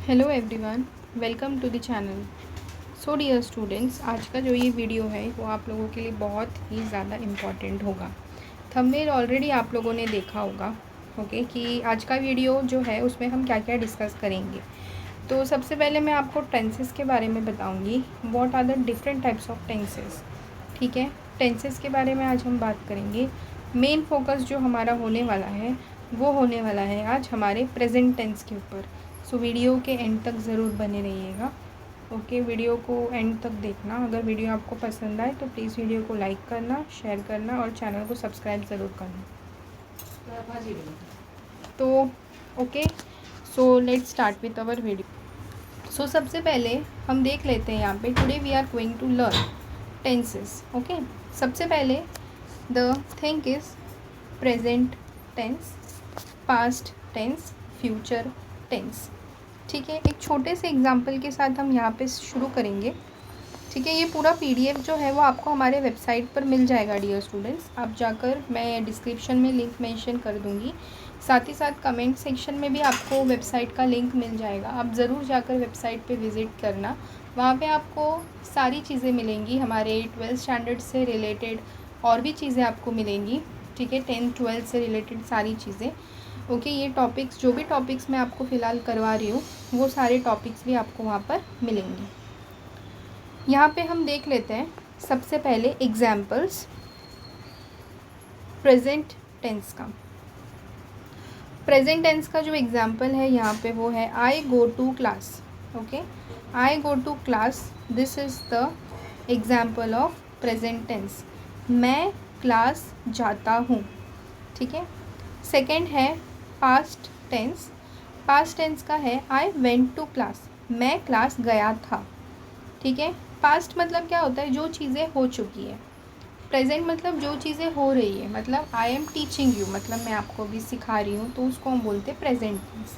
Hello everyone, welcome to the channel. So dear students, आज का जो ये वीडियो है वो आप लोगों के लिए बहुत ही ज़्यादा इम्पॉर्टेंट होगा। थंबनेल ऑलरेडी आप लोगों ने देखा होगा ओके कि आज का वीडियो जो है उसमें हम क्या क्या डिस्कस करेंगे। तो सबसे पहले मैं आपको टेंसेस के बारे में बताऊंगी। What are the different types of tenses. ठीक है, टेंसेस के बारे में आज हम बात करेंगे। मेन फोकस जो हमारा होने वाला है वो होने वाला है आज हमारे प्रेजेंट टेंस के ऊपर। सो वीडियो के एंड तक ज़रूर बने रहिएगा। ओके, वीडियो को एंड तक देखना। अगर वीडियो आपको पसंद आए तो प्लीज़ वीडियो को लाइक करना, शेयर करना और चैनल को सब्सक्राइब ज़रूर करना। तो okay, so let's start with our video. So सबसे पहले हम देख लेते हैं यहाँ पे today we are going to learn tenses. Okay, सबसे पहले the thing is present tense, past tense, future tense. ठीक है, एक छोटे से एग्जाम्पल के साथ हम यहाँ पे शुरू करेंगे। ठीक है, ये पूरा पीडीएफ जो है वो आपको हमारे वेबसाइट पर मिल जाएगा डियर स्टूडेंट्स। आप जाकर, मैं डिस्क्रिप्शन में लिंक मेंशन कर दूँगी, साथ ही साथ कमेंट सेक्शन में भी आपको वेबसाइट का लिंक मिल जाएगा। आप ज़रूर जाकर वेबसाइट पे विज़िट करना, वहाँ पे आपको सारी चीज़ें मिलेंगी। हमारे 12th स्टैंडर्ड से रिलेटेड और भी चीज़ें आपको मिलेंगी। ठीक है, 10th 12th से रिलेटेड सारी चीज़ें। ओके, ये टॉपिक्स, जो भी टॉपिक्स मैं आपको फ़िलहाल करवा रही हूँ वो सारे टॉपिक्स भी आपको वहाँ पर मिलेंगे। यहाँ पे हम देख लेते हैं सबसे पहले एग्जाम्पल्स प्रेजेंट टेंस का। प्रेजेंट टेंस का जो एग्जाम्पल है यहाँ पे वो है I go to class. Okay, I go to class, this is the example of present tense. मैं क्लास जाता हूँ। ठीक है, सेकेंड है पास्ट टेंस। पास्ट टेंस का है आई वेंट टू क्लास, मैं क्लास गया था। ठीक है, पास्ट मतलब क्या होता है, जो चीज़ें हो चुकी है। प्रेजेंट मतलब जो चीज़ें हो रही है, मतलब आई एम टीचिंग यू, मतलब मैं आपको भी सिखा रही हूँ, तो उसको हम बोलते हैं प्रेजेंट टेंस।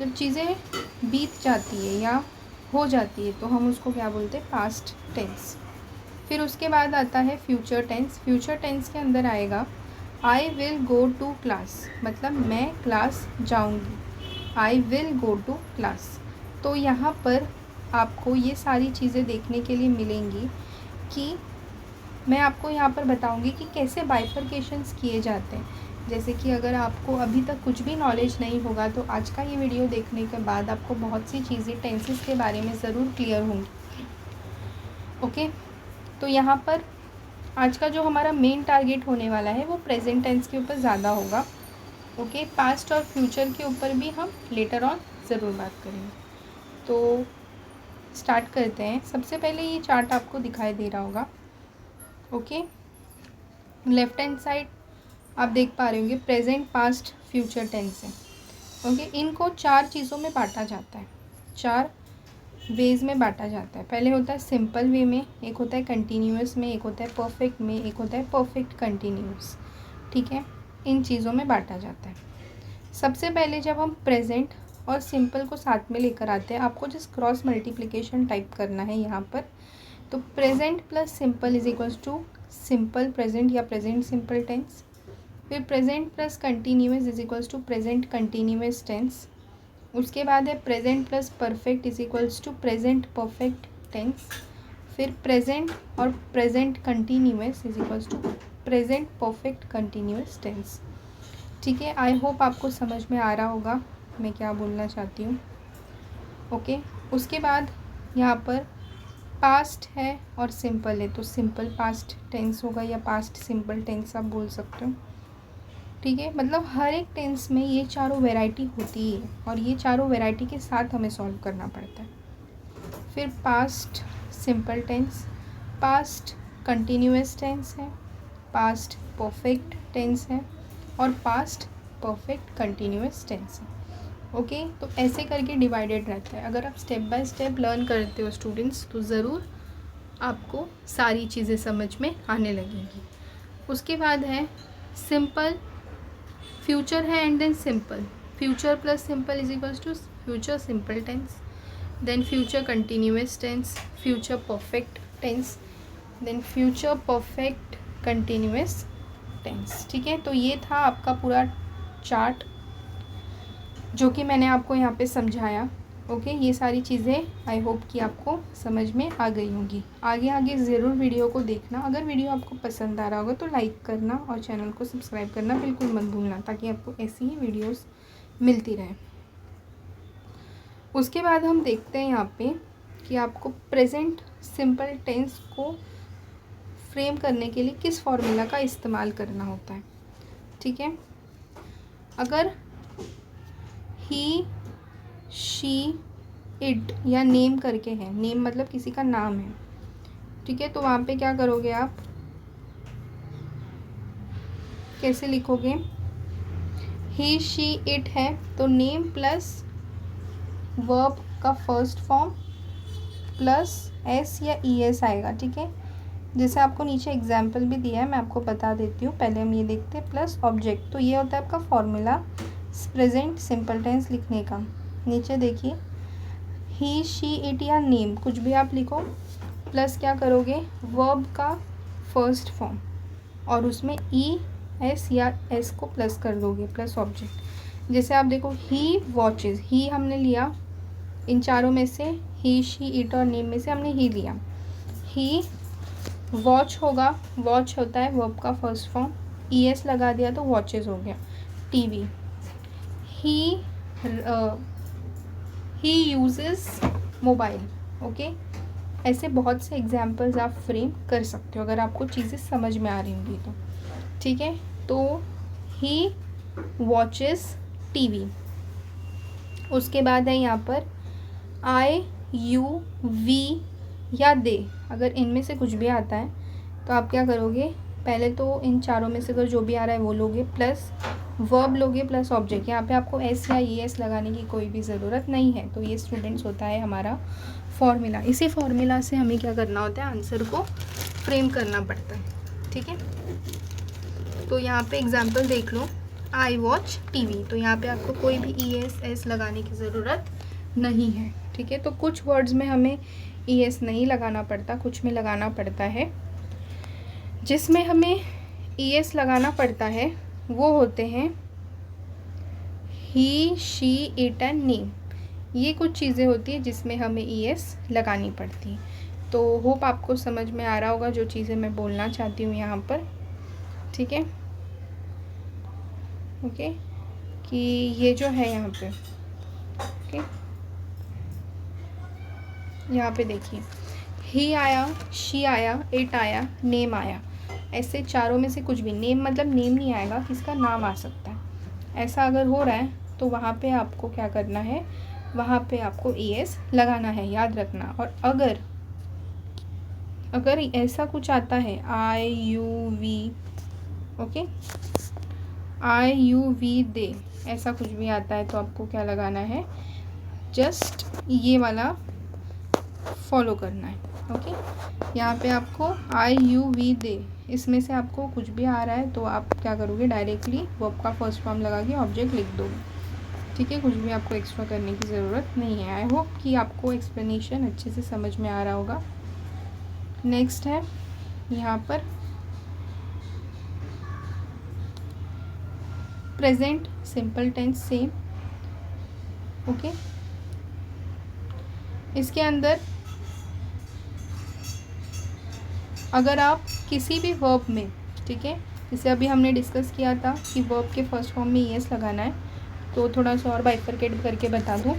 जब चीज़ें बीत जाती है या हो जाती है तो हम उसको क्या बोलते हैं, पास्ट टेंस। फिर उसके बाद आता है फ्यूचर टेंस। फ्यूचर टेंस के अंदर आएगा I will go to class, मतलब मैं क्लास जाऊंगी। I will go to class. तो यहाँ पर आपको ये सारी चीज़ें देखने के लिए मिलेंगी कि मैं आपको यहाँ पर बताऊंगी कि कैसे बाइफरकेशंस किए जाते हैं। जैसे कि अगर आपको अभी तक कुछ भी नॉलेज नहीं होगा तो आज का ये वीडियो देखने के बाद आपको बहुत सी चीज़ें टेंसेस के बारे में ज़रूर क्लियर होंगी। ओके, तो यहाँ पर आज का जो हमारा मेन टारगेट होने वाला है वो प्रेजेंट टेंस के ऊपर ज़्यादा होगा। ओके, पास्ट और फ्यूचर के ऊपर भी हम लेटर ऑन ज़रूर बात करेंगे। तो स्टार्ट करते हैं। सबसे पहले ये चार्ट आपको दिखाई दे रहा होगा। ओके, लेफ्ट हैंड साइड आप देख पा रहे होंगे प्रेजेंट, पास्ट, फ्यूचर टेंस है। ओके, इनको 4 चीज़ों में बांटा जाता है, 4 वेज में बांटा जाता है। पहले होता है सिंपल वे में, एक होता है कंटिन्यूअस में, एक होता है परफेक्ट में, एक होता है परफेक्ट कंटिन्यूअस। ठीक है, इन चीज़ों में बांटा जाता है। सबसे पहले जब हम प्रेजेंट और सिंपल को साथ में लेकर आते हैं, आपको जस्ट क्रॉस मल्टीप्लिकेशन टाइप करना है यहाँ पर। तो present plus simple is equals to simple present या प्रेजेंट सिंपल टेंस। फिर present plus continuous is equals to present continuous tense. उसके बाद है present plus perfect is equals to present perfect tense. फिर प्रेजेंट और present continuous is equals to present perfect continuous tense. ठीक है, I hope आपको समझ में आ रहा होगा मैं क्या बोलना चाहती हूँ। ओके, उसके बाद यहाँ पर पास्ट है और सिंपल है, तो सिंपल पास्ट टेंस होगा या पास्ट सिंपल टेंस आप बोल सकते हो। ठीक है, मतलब हर एक टेंस में ये चारों वैरायटी होती है और ये चारों वैरायटी के साथ हमें सॉल्व करना पड़ता है। फिर past simple tense, past continuous tense है, पास्ट परफेक्ट टेंस है और पास्ट परफेक्ट कंटिन्यूअस टेंस है। ओके, तो ऐसे करके डिवाइडेड रहता है। अगर आप स्टेप बाय स्टेप लर्न करते हो स्टूडेंट्स तो ज़रूर आपको सारी चीज़ें समझ में आने लगेंगी। उसके बाद है सिंपल, फ्यूचर है and then simple. Future plus simple is equals to future simple tense, then future continuous tense, future perfect tense, then future perfect continuous tense. ठीक है, तो ये था आपका पूरा चार्ट जो कि मैंने आपको यहाँ पे समझाया। ओके, ये सारी चीज़ें आई होप कि आपको समझ में आ गई होंगी। आगे आगे ज़रूर वीडियो को देखना। अगर वीडियो आपको पसंद आ रहा होगा तो लाइक करना और चैनल को सब्सक्राइब करना बिल्कुल मत भूलना, ताकि आपको ऐसी ही वीडियोस मिलती रहे। उसके बाद हम देखते हैं यहाँ पे कि आपको प्रेजेंट सिंपल टेंस को फ्रेम करने के लिए किस फॉर्मूला का इस्तेमाल करना होता है। ठीक है, अगर ही, शी, इट या नेम करके है, नेम मतलब किसी का नाम है, ठीक है, तो वहाँ पे क्या करोगे आप, कैसे लिखोगे, ही, शी, इट है तो नेम प्लस वर्ब का फर्स्ट फॉर्म प्लस एस या ई एस आएगा। ठीक है, जैसे आपको नीचे एग्जाम्पल भी दिया है, मैं आपको बता देती हूँ। पहले हम ये देखते हैं, प्लस ऑब्जेक्ट, तो ये होता है आपका फॉर्मूला प्रेजेंट सिंपल टेंस लिखने का। नीचे देखिए, ही, शी, इट या नेम कुछ भी आप लिखो, प्लस क्या करोगे, वर्ब का फर्स्ट फॉर्म और उसमें ई, एस या एस को प्लस कर दोगे, प्लस ऑब्जेक्ट। जैसे आप देखो, ही वॉचेस, ही हमने लिया इन चारों में से, ही, शी, इट और नेम में से हमने ही लिया। ही वॉच होगा, वॉच होता है वर्ब का फर्स्ट फॉर्म, ई एस लगा दिया तो वॉचेस हो गया। TV, he uses mobile. Okay, ऐसे बहुत से एग्जाम्पल्स आप फ्रेम कर सकते हो अगर आपको चीज़ें समझ में आ रही होंगी तो। ठीक है, तो ही वॉचेस टीवी। उसके बाद है यहाँ पर आई, यू, वी या दे। अगर इनमें से कुछ भी आता है तो आप क्या करोगे, पहले तो इन चारों में से अगर जो भी आ रहा है वो लोगे, प्लस वर्ब लोगे प्लस ऑब्जेक्ट। यहाँ पे आपको एस या ई एस लगाने की कोई भी ज़रूरत नहीं है। तो ये स्टूडेंट्स होता है हमारा फॉर्मूला। इसी फॉर्मूला से हमें क्या करना होता है, आंसर को फ्रेम करना पड़ता है। ठीक है, तो यहाँ पे एग्जाम्पल देख लो, आई वॉच टीवी, तो यहाँ पे आपको कोई भी ई एस एस लगाने की ज़रूरत नहीं है। ठीक है, तो कुछ वर्ड्स में हमें ई एस नहीं लगाना पड़ता, कुछ में लगाना पड़ता है। जिसमें हमें ई एस लगाना पड़ता है वो होते हैं ही, शी, इट एंड नेम। ये कुछ चीज़ें होती हैं जिसमें हमें ई एस लगानी पड़ती है। तो होप आपको समझ में आ रहा होगा जो चीज़ें मैं बोलना चाहती हूँ यहाँ पर। ठीक है, ओके, कि ये जो है यहाँ पे, ओके, यहाँ पे देखिए, ही आया, शी आया, इट आया, नेम आया। ऐसे चारों में से कुछ भी, नेम मतलब नेम नहीं आएगा, किसका नाम आ सकता है। ऐसा अगर हो रहा है तो वहाँ पे आपको क्या करना है, वहाँ पे आपको ई एस लगाना है, याद रखना। और अगर ऐसा कुछ आता है, I, you, we, okay, I, you, we, they, ऐसा कुछ भी आता है तो आपको क्या लगाना है, जस्ट ये वाला फॉलो करना है। ओके, यहाँ पे आपको आई, यू, वी, दे, इसमें से आपको कुछ भी आ रहा है तो आप क्या करोगे, डायरेक्टली वर्ब का फर्स्ट फॉर्म लगा के ऑब्जेक्ट लिख दोगे। ठीक है, कुछ भी आपको एक्स्ट्रा करने की ज़रूरत नहीं है। आई होप कि आपको एक्सप्लेनेशन अच्छे से समझ में आ रहा होगा। नेक्स्ट है यहाँ पर present simple tense same. Okay, इसके अंदर अगर आप किसी भी वर्ब में, ठीक है, जैसे अभी हमने डिस्कस किया था कि वर्ब के फर्स्ट फॉर्म में ई एस लगाना है, तो थोड़ा सा और बाइफरकेट करके बता दूँ।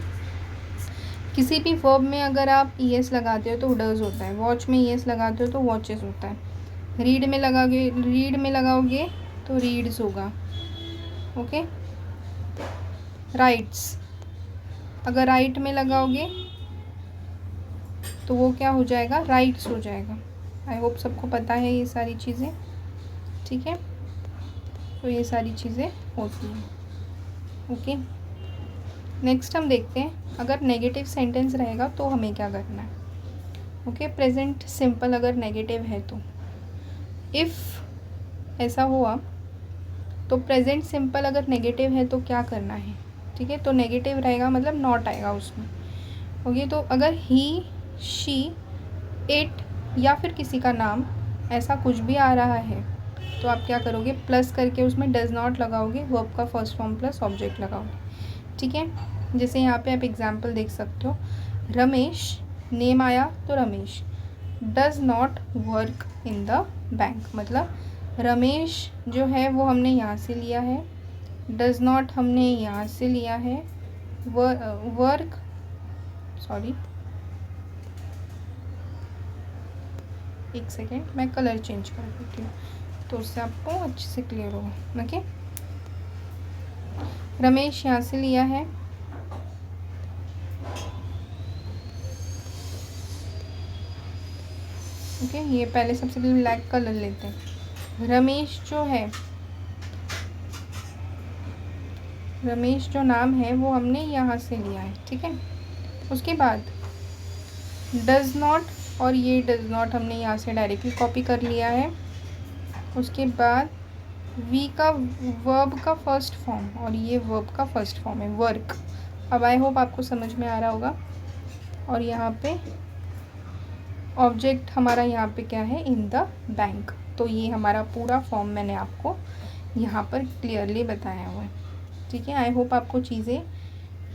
किसी भी वर्ब में अगर आप ई एस लगाते हो तो डज होता है, वॉच में ई एस लगाते हो तो वॉचेस होता है, रीड में लगाओगे तो रीड्स होगा। ओके, राइट्स, अगर राइट में लगाओगे तो वो क्या हो जाएगा, राइट्स हो जाएगा। आई होप सबको पता है ये सारी चीज़ें। ठीक है, तो ये सारी चीज़ें होती हैं। ओके, नेक्स्ट हम देखते हैं अगर नेगेटिव सेंटेंस रहेगा तो हमें क्या करना है। ओके, प्रेजेंट सिंपल अगर नेगेटिव है तो, इफ़ ऐसा हुआ तो प्रेजेंट सिंपल अगर नेगेटिव है तो क्या करना है। ठीक है, तो नेगेटिव रहेगा मतलब नॉट आएगा उसमें। ओके, तो अगर ही, शी, इट या फिर किसी का नाम ऐसा कुछ भी आ रहा है तो आप क्या करोगे, प्लस करके उसमें डज नॉट लगाओगे, वर्ब का फर्स्ट फॉर्म प्लस ऑब्जेक्ट लगाओगे। ठीक है, जैसे यहाँ पे आप एग्जाम्पल देख सकते हो, रमेश, नेम आया तो Ramesh does not work in the bank, मतलब रमेश जो है वो हमने यहाँ से लिया है, डज़ नॉट हमने यहाँ से लिया है, वर्क सॉरी एक सेकेंड मैं कलर चेंज कर देती हूँ तो उससे आपको अच्छे से क्लियर होगा। ओके, रमेश यहाँ से लिया है, ओके ये पहले सबसे पहले ब्लैक कलर लेते हैं। रमेश जो नाम है वो हमने यहाँ से लिया है, ठीक है। उसके बाद डज़ नॉट, और ये डज़ नॉट हमने यहाँ से डायरेक्टली कॉपी कर लिया है। उसके बाद वी का वर्ब का फर्स्ट फॉर्म, और ये वर्ब का फर्स्ट फॉर्म है वर्क। अब आई होप आपको समझ में आ रहा होगा। और यहाँ पे ऑब्जेक्ट हमारा यहाँ पे क्या है, इन द बैंक। तो ये हमारा पूरा फॉर्म मैंने आपको यहाँ पर क्लियरली बताया हुआ है, ठीक है। आई होप आपको चीज़ें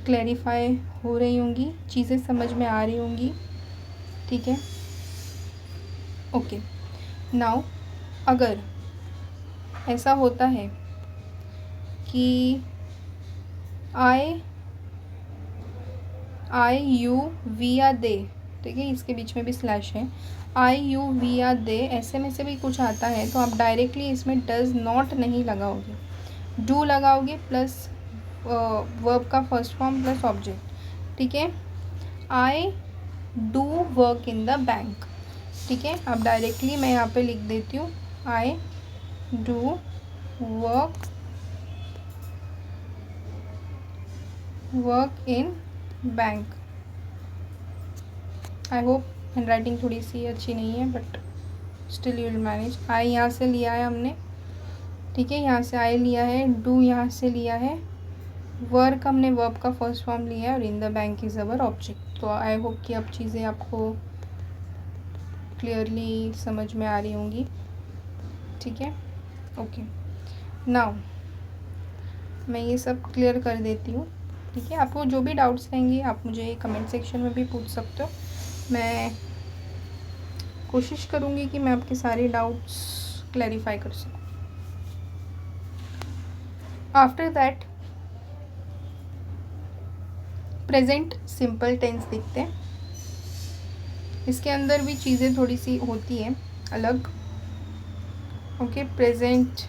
क्लैरिफाई हो रही होंगी, चीज़ें समझ में आ रही होंगी, ठीक है। ओके, नाउ अगर ऐसा होता है कि आई यू वी या दे, ठीक है, इसके बीच में भी स्लैश है, आई यू वी या दे, ऐसे में से भी कुछ आता है तो आप डायरेक्टली इसमें डज़ नॉट नहीं लगाओगे, डू लगाओगे प्लस वर्ब का फर्स्ट फॉर्म प्लस ऑब्जेक्ट, ठीक है। आई do work in the bank, ठीक है। अब डायरेक्टली मैं यहाँ पे लिख देती हूँ, I do work in bank. I hope handwriting थोड़ी सी अच्छी नहीं है but still you will manage. आई यहाँ से लिया है हमने, ठीक है, यहाँ से आई लिया है, डू यहाँ से लिया है, वर्क हमने वर्ब का फर्स्ट फॉर्म लिया है, और in the bank is our object. तो आई होप कि अब चीज़ें आपको क्लियरली समझ में आ रही होंगी, ठीक है। ओके, नाउ मैं ये सब क्लियर कर देती हूँ, ठीक है। आपको जो भी डाउट्स रहेंगे आप मुझे कमेंट सेक्शन में भी पूछ सकते हो, मैं कोशिश करूँगी कि मैं आपके सारे डाउट्स क्लैरिफाई कर सकूँ। After that present simple tense देखते हैं। इसके अंदर भी चीज़ें थोड़ी सी होती हैं अलग, ओके। प्रेजेंट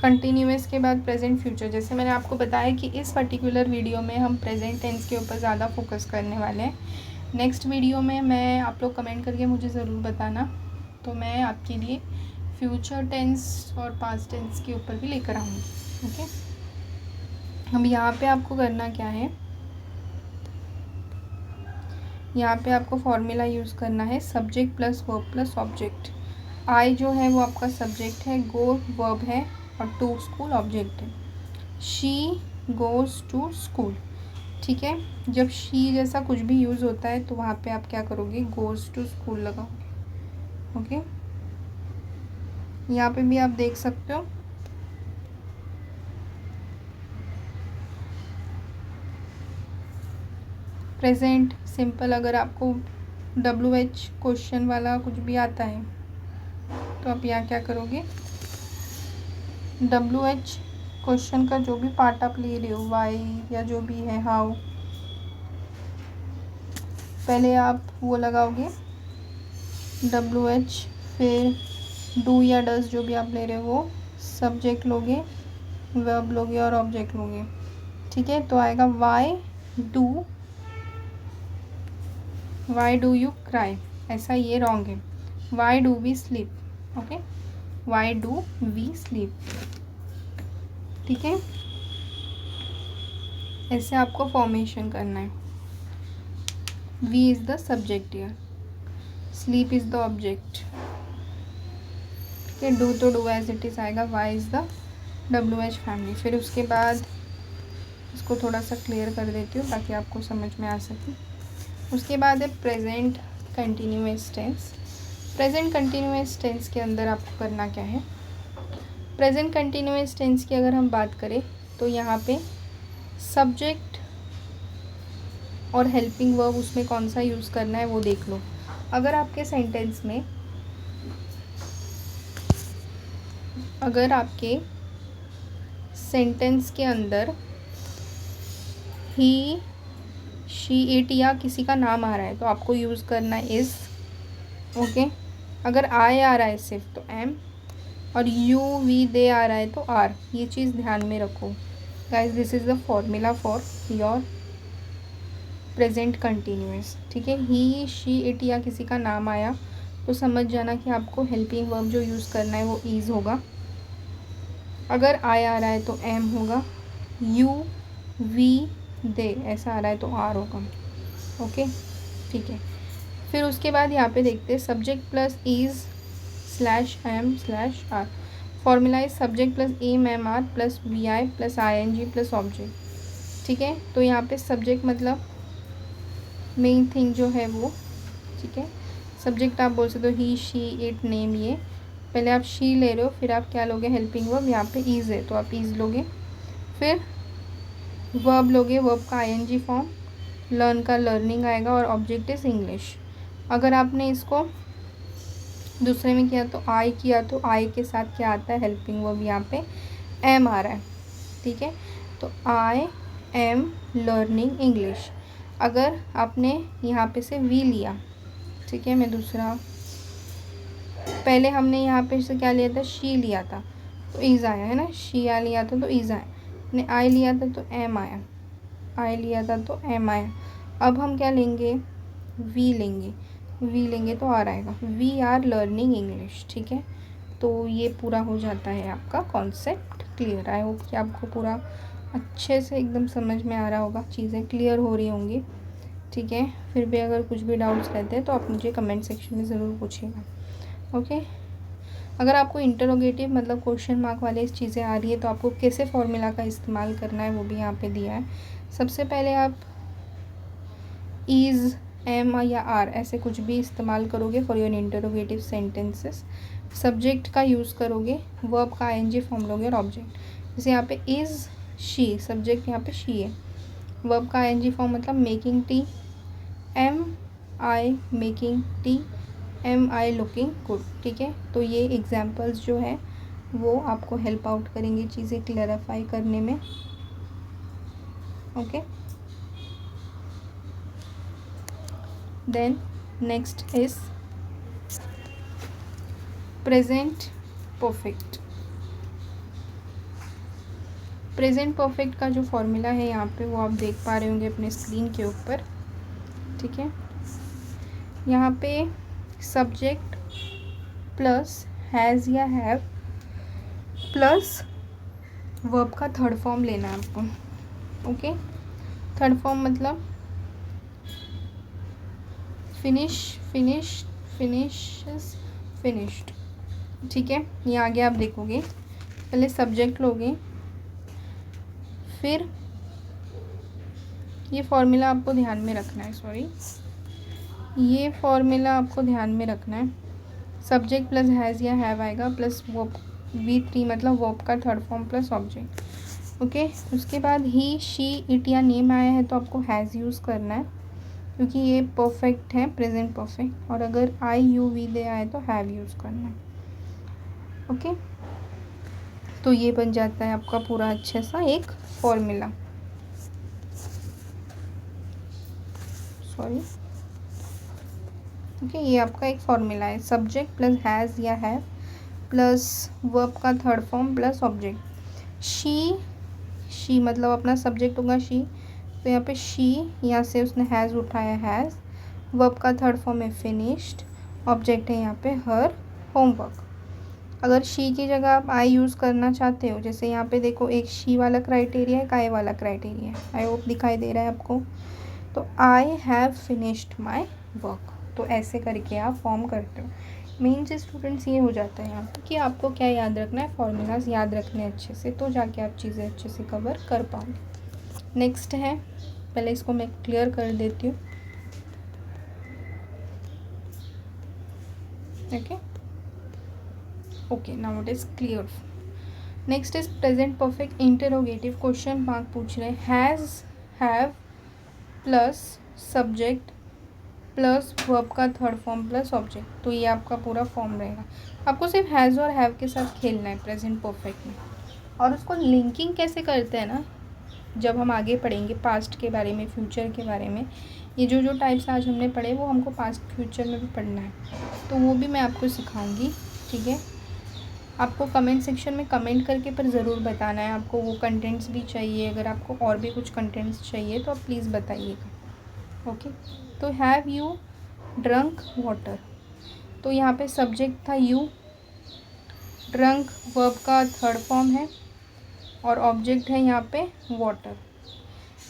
कंटिन्यूअस के बाद प्रेजेंट फ्यूचर, जैसे मैंने आपको बताया कि इस पर्टिकुलर वीडियो में हम प्रेजेंट टेंस के ऊपर ज़्यादा फोकस करने वाले हैं। नेक्स्ट वीडियो में मैं आप लोग कमेंट करके मुझे ज़रूर बताना, तो मैं आपके लिए फ्यूचर टेंस और पास्ट टेंस के ऊपर भी लेकर आऊँगी, ओके। अब यहाँ पे आपको करना क्या है, यहाँ पे आपको फॉर्मूला यूज़ करना है, subject plus verb plus object. I जो है वो आपका सब्जेक्ट है, गो वर्ब है, और टू स्कूल ऑब्जेक्ट है। शी गोज़ टू स्कूल, ठीक है। जब शी जैसा कुछ भी यूज़ होता है तो वहाँ पे आप क्या करोगे, गोज़ टू स्कूल लगाओगे, ओके। यहाँ पे भी आप देख सकते हो, प्रेजेंट सिंपल। अगर आपको WH क्वेश्चन वाला कुछ भी आता है तो आप यहाँ क्या करोगे, WH क्वेश्चन का जो भी पार्ट आप ले रहे हो, वाई या जो भी है, हाउ, पहले आप वो लगाओगे WH, फिर डू या डज जो भी आप ले रहे हो वो, सब्जेक्ट लोगे, वर्ब लोगे और ऑब्जेक्ट लोगे, ठीक है। तो आएगा वाई डू यू क्राई, ऐसा ये रॉन्ग है, why do we sleep, okay, why do we sleep, ठीक है। ऐसे आपको फॉर्मेशन करना है। We is the subject here, sleep is the object, ठीक है। डू तो डू एज इट इज़ आएगा, why is the WH family. फिर उसके बाद इसको थोड़ा सा क्लियर कर देती हूँ ताकि आपको समझ में आ सके। उसके बाद है present continuous tense. Present continuous tense के अंदर आपको करना क्या है, प्रेजेंट कंटिन्यूअस टेंस की अगर हम बात करें तो यहाँ पे सब्जेक्ट और हेल्पिंग वर्ब उसमें कौन सा यूज़ करना है वो देख लो। अगर आपके सेंटेंस के अंदर ही, शी, इट या किसी का नाम आ रहा है तो आपको यूज़ करना है इज़। ओके, अगर आई आ रहा है सिर्फ तो एम, और यू, वी, दे आ रहा है तो आर। ये चीज़ ध्यान में रखो guys, this is the formula for your present continuous. ठीक है, ही, शी, इट या किसी का नाम आया तो समझ जाना कि आपको हेल्पिंग वर्ब जो यूज़ करना है वो इज़ होगा। अगर आई आ रहा है तो एम होगा, यू, वी, दे ऐसा आ रहा है तो आर होगा। ओके, ठीक है। फिर उसके बाद यहाँ पे देखते हैं subject plus is slash am slash are. Formula is subject plus am am are plus V I plus I N G plus object. ठीक है, तो यहाँ पे सब्जेक्ट मतलब मेन थिंग जो है वो। ठीक है, सब्जेक्ट आप बोल सकते हो ही, शी, इट, नेम। ये पहले आप शी ले रहे हो, फिर आप क्या लोगे, हेल्पिंग वर्ब। यहाँ पे इज़ है तो आप इज़ लोगे। फिर वर्ब लोगे, वर्ब का आईएनजी फॉर्म, लर्न का लर्निंग आएगा, और ऑब्जेक्ट इज़ इंग्लिश। अगर आपने इसको दूसरे में किया तो आई किया तो आई के साथ क्या आता है, हेल्पिंग वर्ब। यहाँ पे एम आ रहा है। ठीक है, तो आई एम लर्निंग इंग्लिश। अगर आपने यहाँ पे से वी लिया, ठीक है, मैं दूसरा, पहले हमने यहाँ पे से क्या लिया था, शी लिया था तो इज़ आया है ना, शी आ लिया था तो इज़ आया, ने आई लिया था तो एम आया, आई लिया था तो एम आया। अब हम क्या लेंगे, वी लेंगे, वी लेंगे तो आर आएगा, वी आर लर्निंग इंग्लिश। ठीक है, तो ये पूरा हो जाता है आपका कॉन्सेप्ट क्लियर। आई होप कि आपको पूरा अच्छे से एकदम समझ में आ रहा होगा, चीज़ें क्लियर हो रही होंगी। ठीक है, फिर भी अगर कुछ भी डाउट्स रहते हैं तो आप मुझे कमेंट सेक्शन में ज़रूर पूछिएगा। ओके, अगर आपको इंटरोगेटिव मतलब क्वेश्चन मार्क वाले इस चीज़ें आ रही है तो आपको कैसे फॉर्मूला का इस्तेमाल करना है वो भी यहाँ पे दिया है। सबसे पहले आप इज़, एम या आर ऐसे कुछ भी इस्तेमाल करोगे for your interrogative sentences. Subject का यूज़ करोगे, वर्ब का आईएनजी फॉर्म लोगे, और ऑब्जेक्ट। जैसे यहाँ पे इज़ शी, सब्जेक्ट यहाँ पे शी है, वर्ब का आईएनजी फॉर्म मतलब making tea, am I making tea, am I looking good. ठीक है, तो ये एग्जाम्पल्स जो है वो आपको हेल्प आउट करेंगे चीज़ें क्लैरिफाई करने में। Okay, then next is present perfect. Present perfect का जो फॉर्मूला है यहाँ पे वो आप देख पा रहे होंगे अपने स्क्रीन के ऊपर। ठीक है, यहाँ पे सब्जेक्ट प्लस हैज़ या हैव प्लस वर्ब का थर्ड फॉर्म लेना है आपको। ओके, थर्ड फॉर्म मतलब फिनिश, फिनिश्ड, फिनिशेस, फिनिश्ड। ठीक है, ये आगे आप देखोगे, पहले सब्जेक्ट लोगे, फिर ये फॉर्मूला आपको ध्यान में रखना है, सॉरी, ये फॉर्मूला आपको ध्यान में रखना है। सब्जेक्ट प्लस हैज़ या हैव आएगा प्लस वर्ब V3 मतलब वर्ब का third form plus object. Okay, उसके बाद ही, शी, इट या नेम आया है तो आपको हैज़ यूज़ करना है क्योंकि ये परफेक्ट है, प्रेजेंट परफेक्ट। और अगर आई, यू, वी, दे आए तो हैव यूज़ करना है। ओके, तो ये बन जाता है आपका पूरा अच्छे सा एक फॉर्मूला। सॉरी, ओके, ये आपका एक फॉर्मूला है, सब्जेक्ट प्लस हैज़ या हैव प्लस वर्ब का third form plus object. She, she मतलब अपना सब्जेक्ट होगा शी, तो यहाँ पे शी, यहाँ से उसने हैज़ उठाया हैज़, वर्ब का थर्ड फॉर्म है फिनिश्ड, ऑब्जेक्ट है यहाँ पे हर होमवर्क। अगर शी की जगह आप आई यूज़ करना चाहते हो, जैसे यहाँ पे देखो एक शी वाला क्राइटेरिया है, एक आई वाला क्राइटेरिया है, आई होप दिखाई दे रहा है आपको। तो I have finished my work, तो ऐसे करके आप फॉर्म करते हो। मेन चीज़ स्टूडेंट्स ये हो जाता है यहाँ पर कि आपको क्या याद रखना है, फॉर्मूलाज याद रखने अच्छे से, तो जाके आप चीज़ें अच्छे से कवर कर पाओगे। नेक्स्ट है, पहले इसको मैं क्लियर कर देती हूँ। Okay, now it is clear. Next is present perfect interrogative, question mark पूछ रहे हैं। Has, have plus subject plus verb का थर्ड फॉर्म प्लस ऑब्जेक्ट, तो ये आपका पूरा फॉर्म रहेगा। आपको सिर्फ हैज़ और हैव के साथ खेलना है प्रेजेंट परफेक्ट में, और उसको लिंकिंग कैसे करते हैं ना, जब हम आगे पढ़ेंगे पास्ट के बारे में, फ्यूचर के बारे में, ये जो जो टाइप्स आज हमने पढ़े वो हमको पास्ट फ्यूचर में भी पढ़ना है, तो वो भी मैं आपको सिखाऊंगी, ठीक है। आपको कमेंट सेक्शन में कमेंट करके पर ज़रूर बताना है आपको वो कंटेंट्स भी चाहिए। अगर आपको और भी कुछ कंटेंट्स चाहिए तो आप प्लीज़ बताइएगा, ओके। तो हैव यू ड्रंक वाटर, तो यहाँ पे सब्जेक्ट था यू, ड्रंक वर्ब का थर्ड फॉर्म है और ऑब्जेक्ट है यहाँ पे वाटर।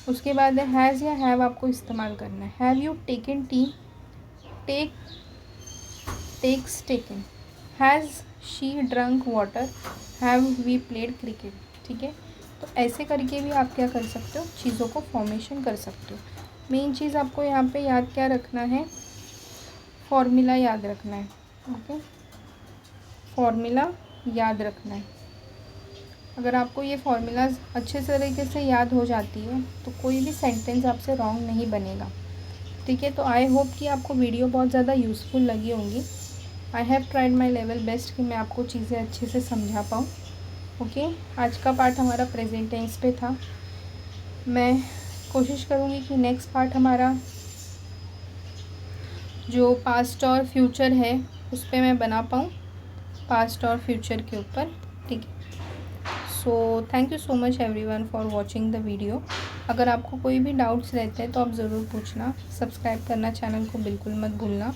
उसके बाद है हैज़ या हैव आपको इस्तेमाल करना है। Have you taken tea, take takes taken, has she drunk water, have we played cricket, ठीक है। तो ऐसे करके भी आप क्या कर सकते हो, चीज़ों को फॉर्मेशन कर सकते हो। मेन चीज़ आपको यहाँ पे याद क्या रखना है, फॉर्मूला याद रखना है, ओके, फॉर्मूला याद रखना है। अगर आपको ये फॉर्मूलाज अच्छे तरीके से याद हो जाती है तो कोई भी सेंटेंस आपसे रॉन्ग नहीं बनेगा, ठीक है। तो आई होप कि आपको वीडियो बहुत ज़्यादा यूज़फुल लगी होंगी। I have tried my level best कि मैं आपको चीज़ें अच्छे से समझा पाऊँ, ओके। आज का पार्ट हमारा प्रेजेंट टेंस पे था। मैं कोशिश करूँगी कि नेक्स्ट पार्ट हमारा जो पास्ट और फ्यूचर है उस पर मैं बना पाऊँ, पास्ट और फ्यूचर के ऊपर, ठीक है। So thank you so much everyone for watching the video. अगर आपको कोई भी डाउट्स रहते हैं तो आप ज़रूर पूछना। सब्सक्राइब करना चैनल को बिल्कुल मत भूलना।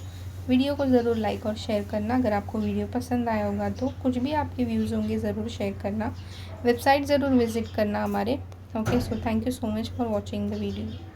वीडियो को ज़रूर लाइक और शेयर करना। अगर आपको वीडियो पसंद आया होगा तो कुछ भी आपके व्यूज़ होंगे ज़रूर शेयर करना। वेबसाइट ज़रूर विज़िट करना हमारे, okay. So thank you so much for watching the video.